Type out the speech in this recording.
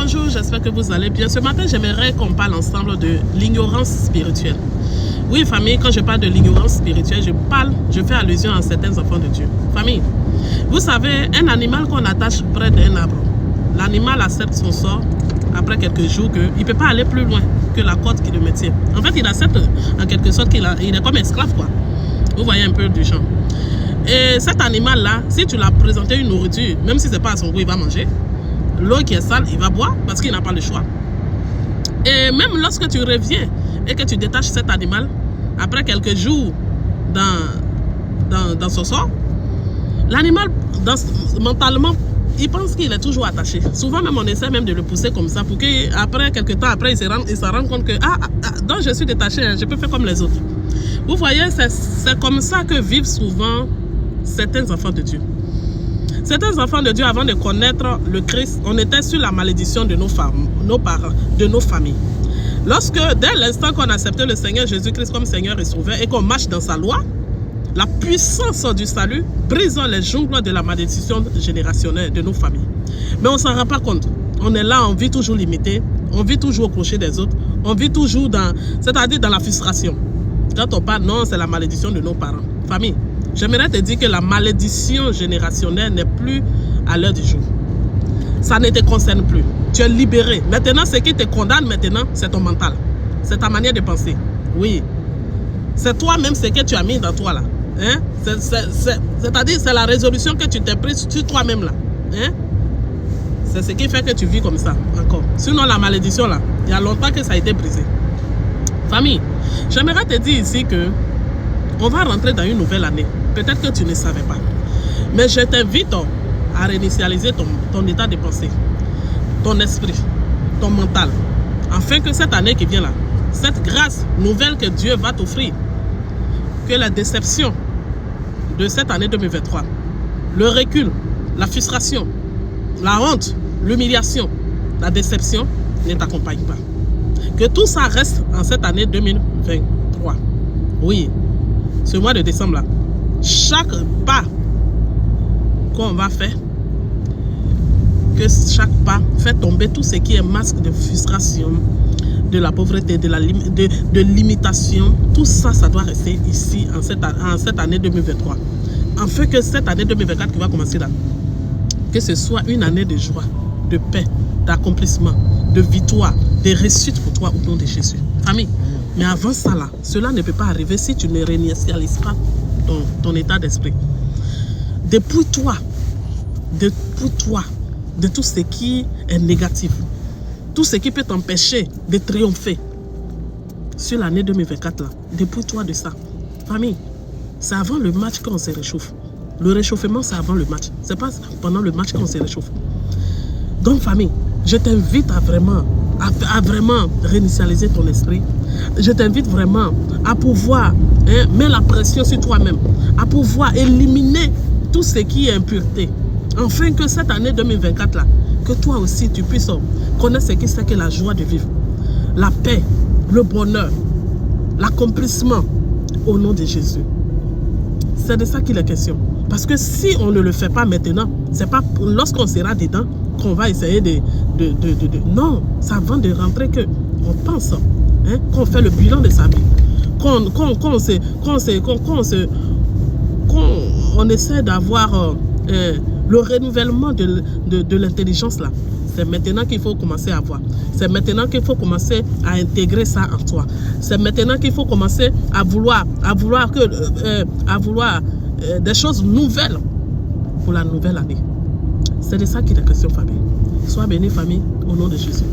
bonjour, j'espère que vous allez bien. Ce matin, j'aimerais qu'on parle ensemble de l'ignorance spirituelle. Oui, famille, quand je parle de l'ignorance spirituelle, je fais allusion à certains enfants de Dieu. Famille, vous savez, un animal qu'on attache près d'un arbre, l'animal accepte son sort après quelques jours qu'il ne peut pas aller plus loin que la corde qui le maintient. En fait, il accepte en quelque sorte qu'il est comme esclave, quoi. Vous voyez un peu du genre. Et cet animal-là, si tu l'as présenté une nourriture, même si ce n'est pas à son goût, il va manger. L'eau qui est sale, il va boire parce qu'il n'a pas le choix. Et même lorsque tu reviens et que tu détaches cet animal, après quelques jours dans son sort, l'animal, mentalement, il pense qu'il est toujours attaché. Souvent même, on essaie même de le pousser comme ça pour qu'après quelques temps, après, il se rend compte que donc je suis détaché, hein, je peux faire comme les autres. Vous voyez, c'est comme ça que vivent souvent certains enfants de Dieu. Certains enfants de Dieu, avant de connaître le Christ, on était sur la malédiction de nos femmes, nos parents, de nos familles. Lorsque, dès l'instant qu'on acceptait le Seigneur Jésus-Christ comme Seigneur et Sauveur et qu'on marche dans sa loi, la puissance du salut brise les jungles de la malédiction générationnelle de nos familles. Mais on ne s'en rend pas compte. On est là, on vit toujours limité, on vit toujours au crochet des autres, on vit toujours c'est-à-dire dans la frustration. Quand on parle, non, c'est la malédiction de nos parents. Famille, j'aimerais te dire que la malédiction générationnelle n'est plus à l'heure du jour. Ça ne te concerne plus. Tu es libéré. Maintenant, ce qui te condamne maintenant, c'est ton mental. C'est ta manière de penser. Oui. C'est toi-même ce que tu as mis dans toi là. Hein? C'est-à-dire, c'est la résolution que tu t'es prise sur toi-même là. Hein? C'est ce qui fait que tu vis comme ça encore. Sinon, la malédiction là, il y a longtemps que ça a été brisé. Famille, j'aimerais te dire ici que on va rentrer dans une nouvelle année. Peut-être que tu ne savais pas. Mais je t'invite à réinitialiser ton état de pensée, ton esprit, ton mental. Afin que cette année qui vient là, cette grâce nouvelle que Dieu va t'offrir, que la déception de cette année 2023, le recul, la frustration, la honte, l'humiliation, la déception ne t'accompagne pas. Que tout ça reste en cette année 2023. Oui, ce mois de décembre là, chaque pas qu'on va faire, que chaque pas fait tomber tout ce qui est masque de frustration, de la pauvreté, de limitation, tout ça, ça doit rester ici en cette année 2023. Afin que cette année 2024 qui va commencer là, que ce soit une année de joie, de paix, d'accomplissement, de victoire, de réussite pour toi au nom de Jésus. Famille, mais avant ça là, cela ne peut pas arriver si tu ne réinitialises pas ton état d'esprit. Dépouille-toi de tout ce qui est négatif, tout ce qui peut t'empêcher de triompher sur l'année 2024 là. Dépouille-toi de ça. Famille, c'est avant le match qu'on se réchauffe. Le réchauffement, c'est avant le match. C'est pas pendant le match qu'on se réchauffe. Donc famille, je t'invite à vraiment réinitialiser ton esprit. Je t'invite vraiment à pouvoir mettre la pression sur toi-même, à pouvoir éliminer tout ce qui est impureté. Afin que cette année 2024 là, que toi aussi tu puisses connaître ce qui c'est que la joie de vivre, la paix, le bonheur, l'accomplissement au nom de Jésus. C'est de ça qu'il est question. Parce que si on ne le fait pas maintenant, c'est pas lorsqu'on sera dedans qu'on va essayer non, c'est avant de rentrer qu'on pense, qu'on fait le bilan de sa vie, qu'on essaie d'avoir le renouvellement de l'intelligence là. C'est maintenant qu'il faut commencer à voir. C'est maintenant qu'il faut commencer à intégrer ça en toi. C'est maintenant qu'il faut commencer à vouloir des choses nouvelles pour la nouvelle année. C'est de ça qu'il est question, famille. Sois béni, famille, au nom de Jésus.